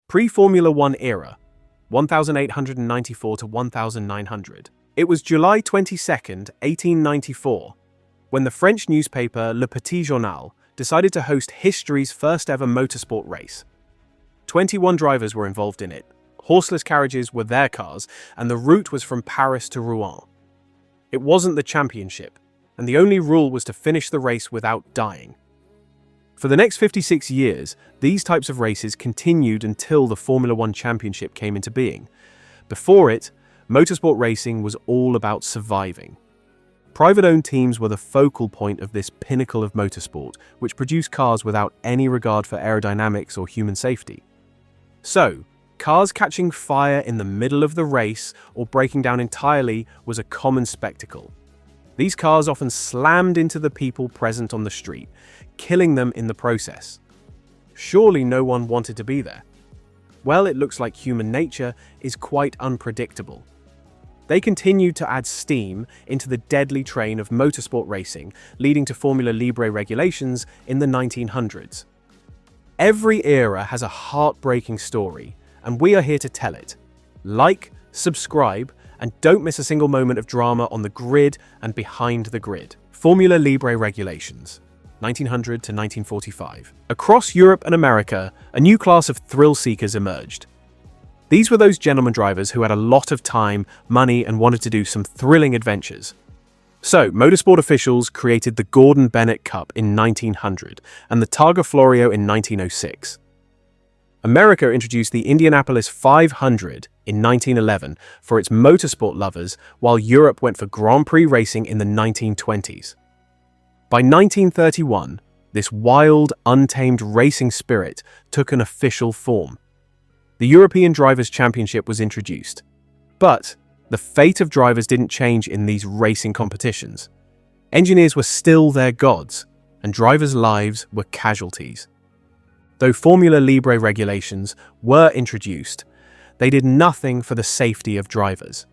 Pre-Formula One era, 1894 to 1900. It was July 22nd, 1894, when the French newspaper Le Petit Journal decided to host history's first ever motorsport race. 21 drivers were involved in it. Horseless carriages were their cars, and the route was from Paris to Rouen. It wasn't the championship, and the only rule was to finish the race without dying. For the next 56 years, these types of races continued until the Formula One Championship came into being. Before it, motorsport racing was all about surviving. Private-owned teams were the focal point of this pinnacle of motorsport, which produced cars without any regard for aerodynamics or human safety. So, cars catching fire in the middle of the race or breaking down entirely was a common spectacle. These cars often slammed into the people present on the street, killing them in the process. Surely no one wanted to be there. Well, it looks like human nature is quite unpredictable. They continued to add steam into the deadly train of motorsport racing, leading to Formula Libre regulations in the 1900s. Every era has a heartbreaking story, and we are here to tell it. Like, subscribe, and don't miss a single moment of drama on the grid and behind the grid. Formula Libre regulations, 1900 to 1945. Across Europe and America, a new class of thrill-seekers emerged. These were those gentleman drivers who had a lot of time, money, and wanted to do some thrilling adventures. So, motorsport officials created the Gordon Bennett Cup in 1900 and the Targa Florio in 1906. America introduced the Indianapolis 500 in 1911 for its motorsport lovers, while Europe went for Grand Prix racing in the 1920s. By 1931, this wild, untamed racing spirit took an official form. The European Drivers' Championship was introduced. But the fate of drivers didn't change in these racing competitions. Engineers were still their gods, and drivers' lives were casualties. Though Formula Libre regulations were introduced, they did nothing for the safety of drivers.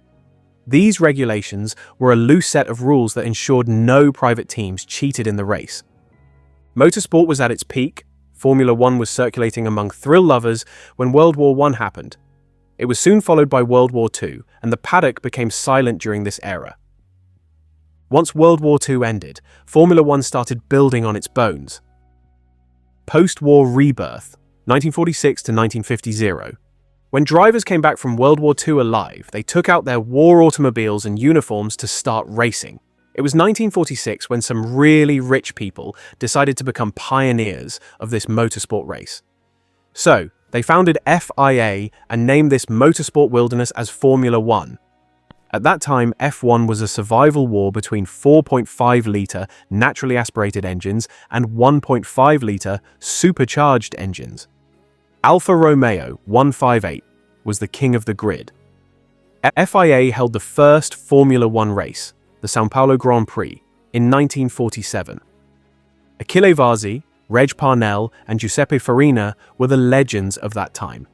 These regulations were a loose set of rules that ensured no private teams cheated in the race. Motorsport was at its peak. Formula One was circulating among thrill lovers when World War I happened. It was soon followed by World War II, and the paddock became silent during this era. Once World War II ended, Formula One started building on its bones. Post-war rebirth, 1946 to 1950. When drivers came back from World War II alive, they took out their war automobiles and uniforms to start racing. It was 1946 when some really rich people decided to become pioneers of this motorsport race. So, they founded FIA and named this motorsport wilderness as Formula One. At that time, F1 was a survival war between 4.5-litre naturally aspirated engines and 1.5-litre supercharged engines. Alfa Romeo 158 was the king of the grid. FIA held the first Formula One race, the São Paulo Grand Prix, in 1947. Achille Varzi, Reg Parnell, and Giuseppe Farina were the legends of that time.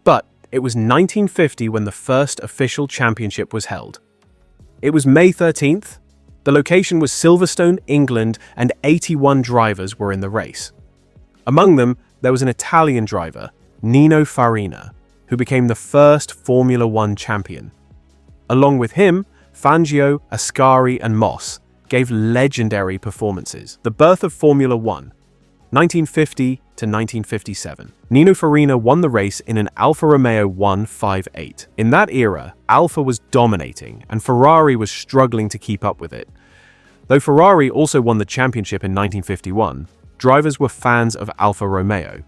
But it was 1950 when the first official championship was held. It was May 13th. The location was Silverstone, England, and 81 drivers were in the race. Among them, there was an Italian driver, Nino Farina, who became the first Formula One champion. Along with him, Fangio, Ascari, and Moss gave legendary performances. The birth of Formula One, 1950 to 1957. Nino Farina won the race in an Alfa Romeo 158. In that era, Alfa was dominating and Ferrari was struggling to keep up with it. Though Ferrari also won the championship in 1951, drivers were fans of Alfa Romeo.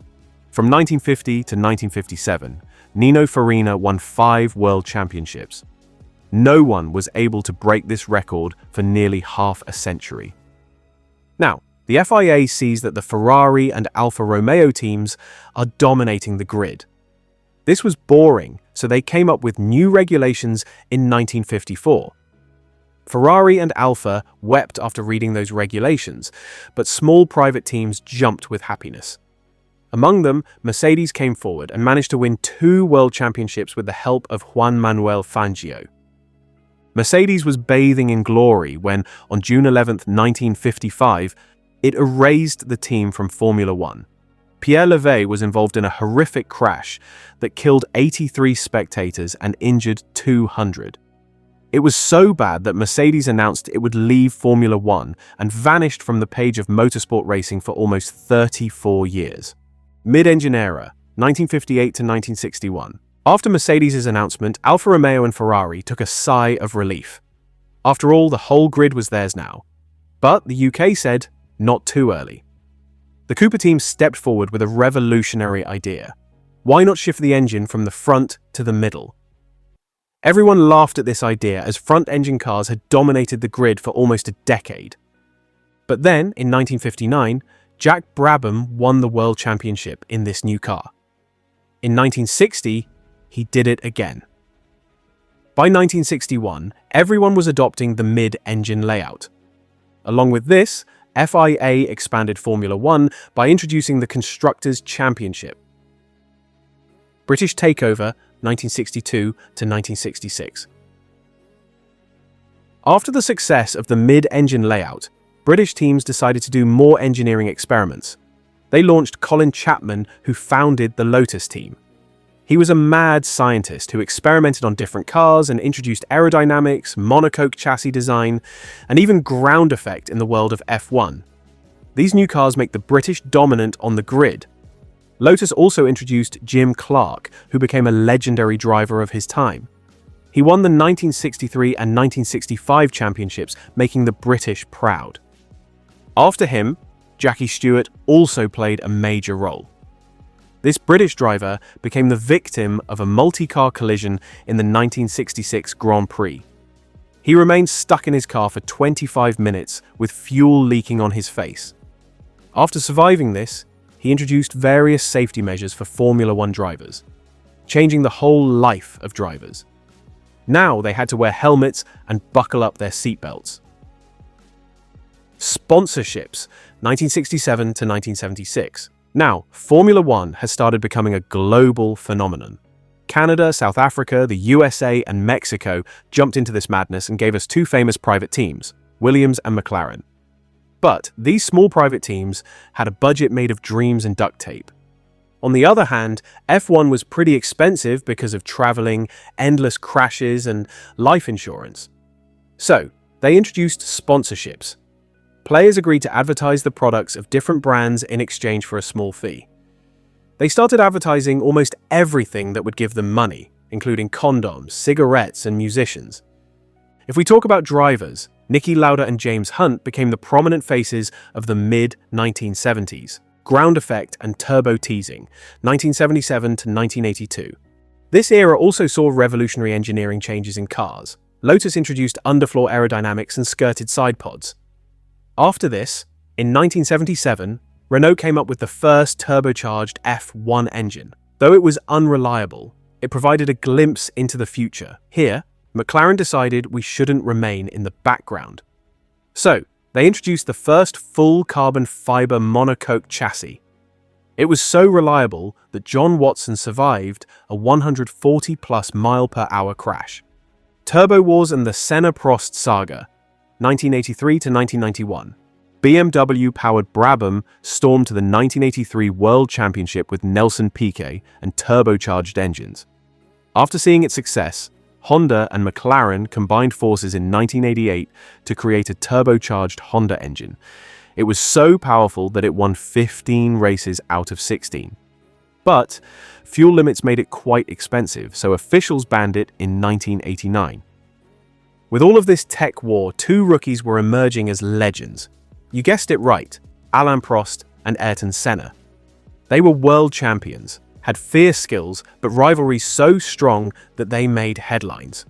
From 1950 to 1957, Nino Farina won 5 world championships. No one was able to break this record for nearly half a century. Now, the FIA sees that the Ferrari and Alfa Romeo teams are dominating the grid. This was boring, so they came up with new regulations in 1954. Ferrari and Alfa wept after reading those regulations, but small private teams jumped with happiness. Among them, Mercedes came forward and managed to win 2 world championships with the help of Juan Manuel Fangio. Mercedes was bathing in glory when, on June 11, 1955, it erased the team from Formula One. Pierre Levey was involved in a horrific crash that killed 83 spectators and injured 200. It was so bad that Mercedes announced it would leave Formula One and vanished from the page of motorsport racing for almost 34 years. Mid-engine era, 1958 to 1961. After Mercedes' announcement, Alfa Romeo and Ferrari took a sigh of relief. After all, the whole grid was theirs now. But the UK said, not too early. The Cooper team stepped forward with a revolutionary idea. Why not shift the engine from the front to the middle? Everyone laughed at this idea as front-engine cars had dominated the grid for almost a decade. But then, in 1959, Jack Brabham won the World Championship in this new car. In 1960, he did it again. By 1961, everyone was adopting the mid-engine layout. Along with this, FIA expanded Formula One by introducing the Constructors' Championship. British takeover, 1962 to 1966. After the success of the mid-engine layout, British teams decided to do more engineering experiments. They launched Colin Chapman, who founded the Lotus team. He was a mad scientist who experimented on different cars and introduced aerodynamics, monocoque chassis design, and even ground effect in the world of F1. These new cars make the British dominant on the grid. Lotus also introduced Jim Clark, who became a legendary driver of his time. He won the 1963 and 1965 championships, making the British proud. After him, Jackie Stewart also played a major role. This British driver became the victim of a multi-car collision in the 1966 Grand Prix. He remained stuck in his car for 25 minutes with fuel leaking on his face. After surviving this, he introduced various safety measures for Formula One drivers, changing the whole life of drivers. Now they had to wear helmets and buckle up their seatbelts. Sponsorships, 1967 to 1976. Now, Formula One has started becoming a global phenomenon. Canada, South Africa, the USA, and Mexico jumped into this madness and gave us two famous private teams, Williams and McLaren. But these small private teams had a budget made of dreams and duct tape. On the other hand, F1 was pretty expensive because of traveling, endless crashes, and life insurance. So, they introduced sponsorships. Players agreed to advertise the products of different brands in exchange for a small fee. They started advertising almost everything that would give them money, including condoms, cigarettes, and musicians. If we talk about drivers, Niki Lauda and James Hunt became the prominent faces of the mid-1970s. Ground effect and turbo teasing, 1977 to 1982. This era also saw revolutionary engineering changes in cars. Lotus introduced underfloor aerodynamics and skirted side pods. After this, in 1977, Renault came up with the first turbocharged F1 engine. Though it was unreliable, it provided a glimpse into the future. Here, McLaren decided we shouldn't remain in the background. So, they introduced the first full carbon fiber monocoque chassis. It was so reliable that John Watson survived a 140+ mile/hour crash. Turbo Wars and the Senna-Prost saga, 1983 to 1991. BMW-powered Brabham stormed to the 1983 World Championship with Nelson Piquet and turbocharged engines. After seeing its success, Honda and McLaren combined forces in 1988 to create a turbocharged Honda engine. It was so powerful that it won 15 races out of 16. But fuel limits made it quite expensive, so officials banned it in 1989. With all of this tech war, two rookies were emerging as legends. You guessed it right, Alain Prost and Ayrton Senna. They were world champions, had fierce skills, but rivalries so strong that they made headlines.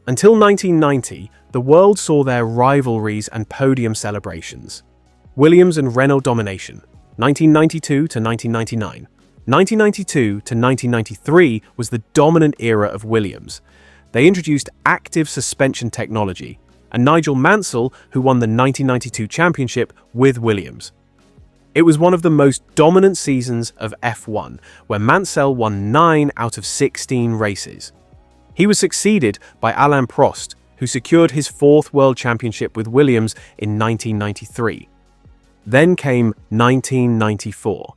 Until 1990, the world saw their rivalries and podium celebrations. Williams and Renault domination, 1992 to 1999. 1992 to 1993 was the dominant era of Williams. They introduced active suspension technology, and Nigel Mansell, who won the 1992 championship with Williams. It was one of the most dominant seasons of F1, where Mansell won 9 out of 16 races. He was succeeded by Alain Prost, who secured his 4th World Championship with Williams in 1993. Then came 1994.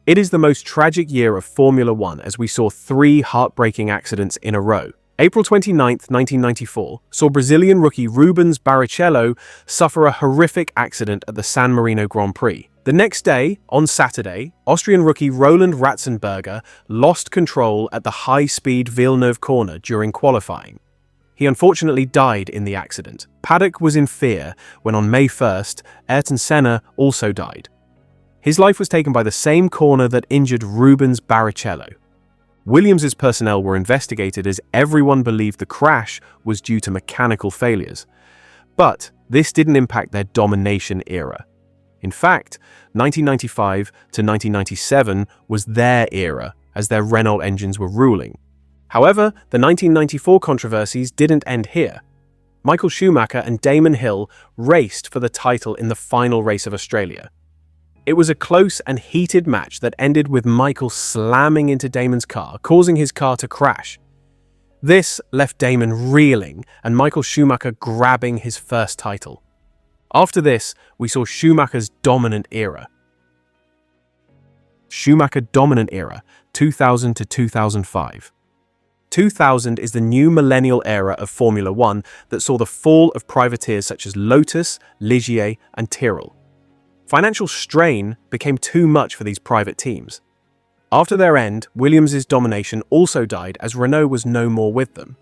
It is the most tragic year of Formula One as we saw three heartbreaking accidents in a row. April 29, 1994, saw Brazilian rookie Rubens Barrichello suffer a horrific accident at the San Marino Grand Prix. The next day, on Saturday, Austrian rookie Roland Ratzenberger lost control at the high-speed Villeneuve corner during qualifying. He unfortunately died in the accident. Paddock was in fear when on May 1st, Ayrton Senna also died. His life was taken by the same corner that injured Rubens Barrichello. Williams' personnel were investigated as everyone believed the crash was due to mechanical failures. But this didn't impact their domination era. In fact, 1995 to 1997 was their era as their Renault engines were ruling. However, the 1994 controversies didn't end here. Michael Schumacher and Damon Hill raced for the title in the final race of Australia. It was a close and heated match that ended with Michael slamming into Damon's car, causing his car to crash. This left Damon reeling and Michael Schumacher grabbing his first title. After this, we saw Schumacher's dominant era. Schumacher dominant era, 2000 to 2005. 2000 is the new millennial era of Formula One that saw the fall of privateers such as Lotus, Ligier, and Tyrrell. Financial strain became too much for these private teams. After their end, Williams' domination also died as Renault was no more with them.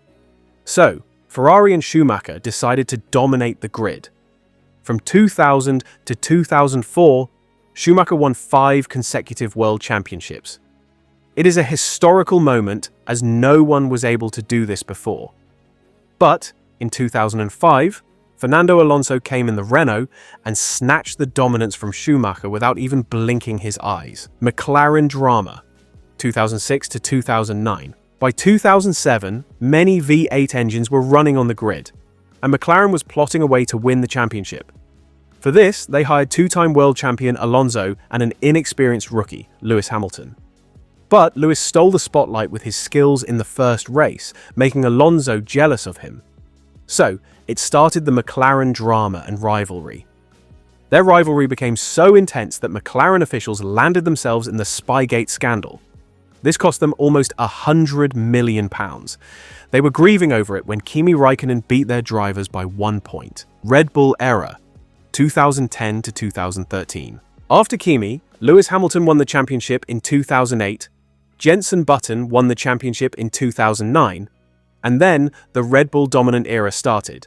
So, Ferrari and Schumacher decided to dominate the grid. From 2000 to 2004, Schumacher won 5 consecutive world championships. It is a historical moment as no one was able to do this before. But in 2005, Fernando Alonso came in the Renault and snatched the dominance from Schumacher without even blinking his eyes. McLaren drama, 2006 to 2009. By 2007, many V8 engines were running on the grid, and McLaren was plotting a way to win the championship. For this, they hired two-time world champion Alonso and an inexperienced rookie, Lewis Hamilton. But Lewis stole the spotlight with his skills in the first race, making Alonso jealous of him. So, it started the McLaren drama and rivalry. Their rivalry became so intense that McLaren officials landed themselves in the Spygate scandal. This cost them almost £100 million. They were grieving over it when Kimi Raikkonen beat their drivers by 1 point. Red Bull era, 2010 to 2013. After Kimi, Lewis Hamilton won the championship in 2008, Jenson Button won the championship in 2009, and then the Red Bull dominant era started.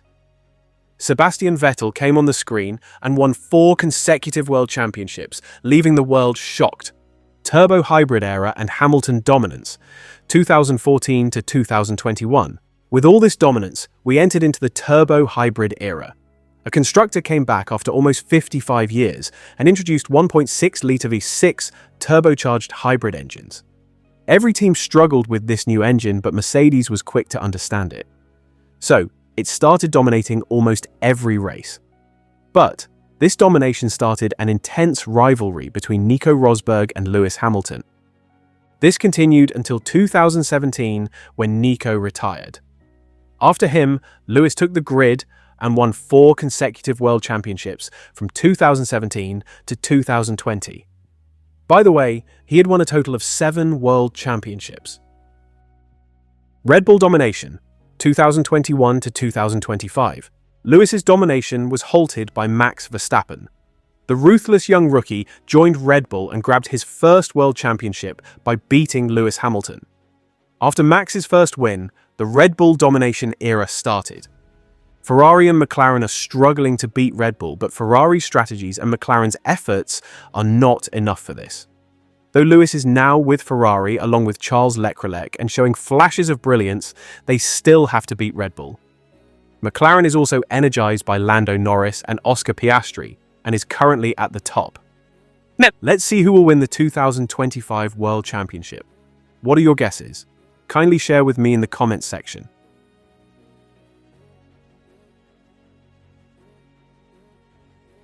Sebastian Vettel came on the screen and won 4 consecutive world championships, leaving the world shocked. Turbo hybrid era and Hamilton dominance, 2014 to 2021. With all this dominance, we entered into the turbo hybrid era. A constructor came back after almost 55 years and introduced 1.6-litre V6 turbocharged hybrid engines. Every team struggled with this new engine, but Mercedes was quick to understand it. So, it started dominating almost every race. But this domination started an intense rivalry between Nico Rosberg and Lewis Hamilton. This continued until 2017 when Nico retired. After him, Lewis took the grid and won 4 consecutive world championships from 2017 to 2020. By the way, he had won a total of 7 world championships. Red Bull domination, 2021 to 2025. Lewis's domination was halted by Max Verstappen. The ruthless young rookie joined Red Bull and grabbed his first world championship by beating Lewis Hamilton. After Max's first win, the Red Bull domination era started. Ferrari and McLaren are struggling to beat Red Bull, but Ferrari's strategies and McLaren's efforts are not enough for this. Though Lewis is now with Ferrari along with Charles Leclerc and showing flashes of brilliance, they still have to beat Red Bull. McLaren is also energized by Lando Norris and Oscar Piastri and is currently at the top. Now, let's see who will win the 2025 World Championship. What are your guesses? Kindly share with me in the comments section.